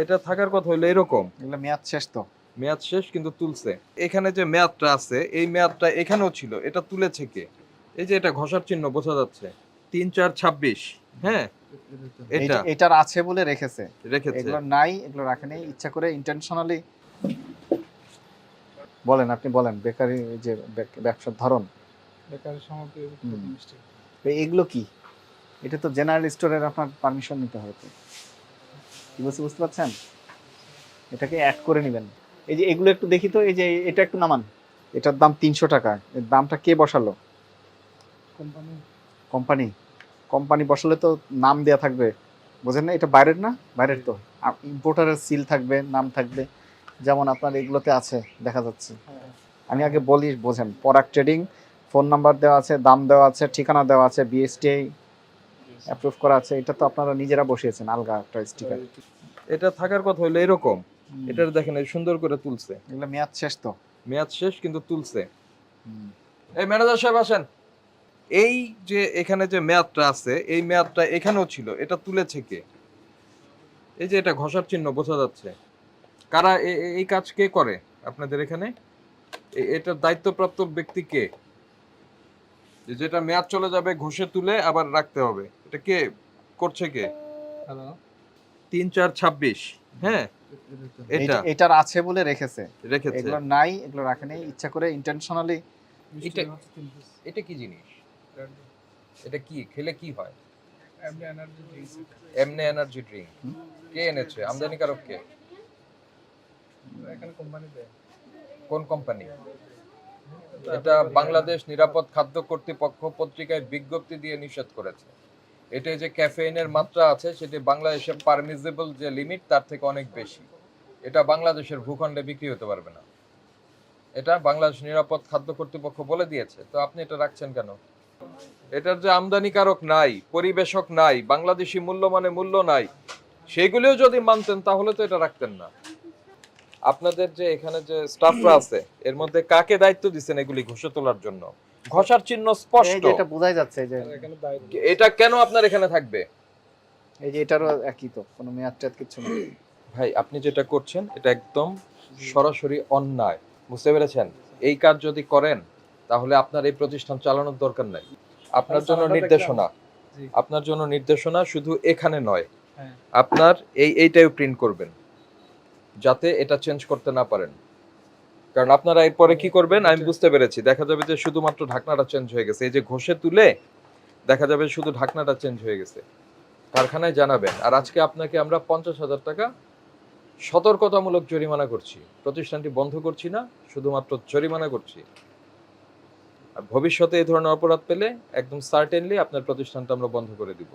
এটা থাকার কথা হলো এরকম, এগুলো মেয়াদ শেষ তো। মেয়াদ শেষ কিন্তু তুলছে। এখানে যে মেয়াদটা আছে এই মেয়াদটা এখানেও ছিল, এটা তুলেছে কে? এই যে এটা ঘষার চিহ্ন বোঝা যাচ্ছে, ৩/৪/২৬। হ্যাঁ, এটা এটার আছে বলে রেখেছে, রেখেছে। এগুলো নাই, এগুলো রাখেনি ইচ্ছা করে ইন্টেনশনালি। বলেন, আপনি বলেন, বেকারি যে ব্যবসার ধরন। বেকারি সামগ্রী হুম। তো এগুলো কি? এটা তো জেনারেল স্টোরের আপনার পারমিশন নিতে হবে তো। কি বলছি বুঝতে পারছেন? এটাকে অ্যাড করে নেবেন। এই যে এগুলো একটু দেখি তো, এই যে এটা একটু নামান। এটার দাম ৩০০ টাকা। এর দামটা কে বসালো? কোম্পানি। কোম্পানি। কোম্পানি বসালে তো নাম দেয়া থাকবে, বোঝেন না? এটা বাইরের না, বাইরের তো ইম্পোর্টারের সিল থাকবে, নাম থাকবে, যেমন আপনার এগুলোতে আছে দেখা যাচ্ছে। আমি আগে বলি বোঝেন, পরাগ ট্রেডিং, ফোন নাম্বার দেওয়া আছে, দাম দেওয়া আছে, ঠিকানা দেওয়া আছে, বিএসটিআই অ্যাপ্রুভ করা আছে। এটা তো আপনারা নিজেরা বসিয়েছেন আলগা একটা স্টিকার। এটা থাকার কথা হলো এরকম, এটার দেখেন এই সুন্দর করে তুলছে। এগুলো মেয়াদ শেষ তো। মেয়াদ শেষ কিন্তু তুলছে। এই ম্যানেজার সাহেব আসেন। এই যে এখানে যে মেয়াদটা আছে এই মেয়াদটা এখানেও ছিল, এটা তুলেছে কে? এই যে এটা ঘষার চিহ্ন বোঝা যাচ্ছে। কারা এই কাজ কে করে আপনাদের এখানে? এটার দায়িত্বপ্রাপ্ত ব্যক্তি কে? যেটা মেয়াদ চলে যাবে ঘষে তুলে আবার রাখতে হবে, এটা কে করছে? কে? হ্যালো। ৩/৪/২৬। হ্যাঁ, এটা এটার আছে বলে রেখেছে, রেখেছে। এগুলো নাই, এগুলো রাখেনি ইচ্ছা করে ইন্টেনশনালি। এটা এটা কি জিনিস? এটা কি খেলে কি হয়? এমনি এনার্জি ড্রিঙ্ক। কে এনেছে? আমদানিকারক কে? এখানে কোম্পানি দেয়। কোন কোম্পানি? এটা বাংলাদেশ নিরাপদ খাদ্য কর্তৃপক্ষ পত্রিকায় বিজ্ঞপ্তি দিয়ে নিষেধ করেছে। এটা যে ক্যাফেইনের মাত্রা আছে সেটি বাংলাদেশের পারমিসিবল যে লিমিট তার থেকে অনেক বেশি। এটা বাংলাদেশের ভূখণ্ডে বিক্রি হতে পারবে না। এটা বাংলাদেশ নিরাপদ খাদ্য কর্তৃপক্ষ বলে দিয়েছে, তো আপনি এটা রাখছেন কেন? এটার যে আমদানিকারক নাই, পরিবেশক নাই, বাংলাদেশি মূল্যমানে মূল্য নাই, সেগুলিও যদি মানতেন তাহলে তো এটা রাখতেন না। আপনাদের যে এখানে যে স্টাফরা আছে এর মধ্যে কাকে দায়িত্ব দিচ্ছেন এগুলি ঘষে তোলার জন্য? ঘষার চিহ্ন এই স্পষ্ট। যে এটা বোঝাই যাচ্ছে যে এখানে দায়িত্ব। এটা কেন আপনার এখানে থাকবে? এই যে এটারও একই তো, কোনো মেয়াদ টেয়াদ কিছু না। ভাই আপনি যেটা করছেন এটা একদম সরাসরি অন্যায়, বুঝতে পেরেছেন? এই কাজ যদি করেন তাহলে আপনার এই প্রতিষ্ঠান চালানোর দরকার নাই। আপনার জন্য নির্দেশনা, জি। আপনার জন্য নির্দেশনা শুধু এখানে নয়, হ্যাঁ। আপনার এইটাও প্রিন্ট করবেন যাতে এটা চেঞ্জ করতে না পারেন। কারণ আপনারা এরপরে কি করবেন আমি বুঝতে পেরেছি, দেখা যাবে যে শুধুমাত্র ঢাকনাটা চেঞ্জ হয়ে গেছে, এই যে ঘষে তুলে দেখা যাবে শুধু ঢাকনাটা চেঞ্জ হয়ে গেছে। কারখানায় জানাবেন। আর আজকে আপনাকে আমরা 50,000 টাকা সতর্কতামূলক জরিমানা করছি। প্রতিষ্ঠানটি বন্ধ করছি না, শুধুমাত্র জরিমানা করছি। আর ভবিষ্যতে এই ধরনের অপরাধ পেলে একদম সার্টেনলি আপনার প্রতিষ্ঠানটা আমরা বন্ধ করে দিব।